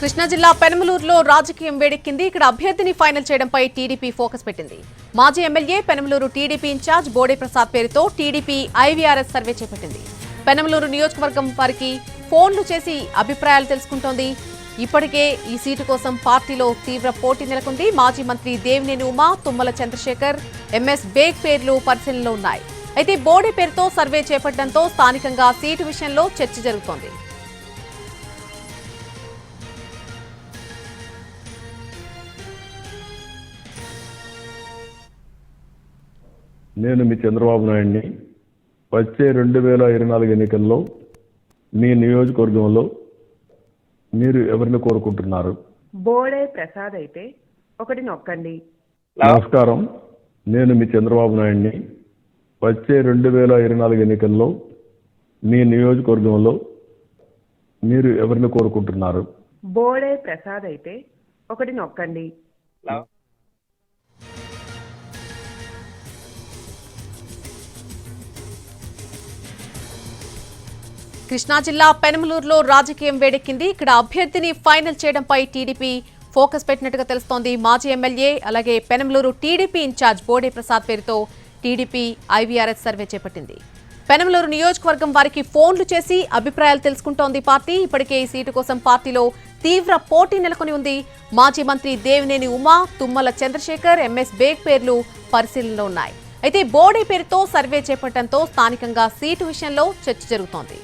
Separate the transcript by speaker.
Speaker 1: కృష్ణా జిల్లా పెనమలూరులో రాజకీయం వేడెక్కింది. ఇక్కడ అభ్యర్థిని ఫైనల్ చేయడంపై టీడీపీ ఫోకస్ పెట్టింది. మాజీ MLA Penamaluru TDP incharge Bode Prasad పేరుతో టీడీపీ ఐవీఆర్ఎస్ సర్వే చేపట్టింది. పెనమలూరు నియోజకవర్గం వారికి ఫోన్లు చేసి అభిప్రాయాలు తెలుసుకుంటోంది. ఇప్పటికే ఈ సీటు కోసం పార్టీలో తీవ్ర పోటీ నెలకొంది. మాజీ మంత్రి దేవినేని ఉమా, తుమ్మల చంద్రశేఖర్, ఎంఎస్ బేగ్ పేర్లు పరిశీలనలో ఉన్నాయి. అయితే బోడే పేరుతో సర్వే చేపట్టడంతో స్థానికంగా సీటు విషయంలో చర్చ జరుగుతోంది.
Speaker 2: నేను మీ చంద్రబాబు నాయుడిని వచ్చే 2024 ఎన్నికల్లో మీ నియోజకవర్గంలో మీరు ఎవరిని కోరుకుంటున్నారు?
Speaker 3: బోడే ప్రసాద్ అయితే ఒకటి నొక్కండి.
Speaker 2: నమస్కారం, నేను మీ చంద్రబాబు నాయుడిని వచ్చే 2024 ఎన్నికల్లో మీ నియోజకవర్గంలో మీరు ఎవరిని కోరుకుంటున్నారు?
Speaker 3: బోడే ప్రసాద్ అయితే ఒకటి నొక్కండి.
Speaker 1: కృష్ణా జిల్లా పెనమలూరులో రాజకీయం వేడెక్కింది. ఇక్కడ అభ్యర్థిని ఫైనల్ చేయడంపై టీడీపీ ఫోకస్ పెట్టినట్టుగా తెలుస్తోంది. మాజీ ఎమ్మెల్యే అలాగే పెనమలూరు టీడీపీ ఇన్ఛార్జ్ బోడే ప్రసాద్ పేరుతో టీడీపీ ఐవీఆర్ఎస్ సర్వే చేపట్టింది. పెనమలూరు నియోజకవర్గం వారికి ఫోన్లు చేసి అభిప్రాయాలు తెలుసుకుంటోంది పార్టీ. ఇప్పటికే ఈ సీటు కోసం పార్టీలో తీవ్ర పోటీ నెలకొని ఉంది. మాజీ మంత్రి దేవినేని ఉమా, తుమ్మల చంద్రశేఖర్, ఎంఎస్ బేగ్ పేర్లు పరిశీలనలో ఉన్నాయి. అయితే బోడే పేరుతో సర్వే చేపట్టడంతో స్థానికంగా సీటు విషయంలో చర్చ జరుగుతోంది.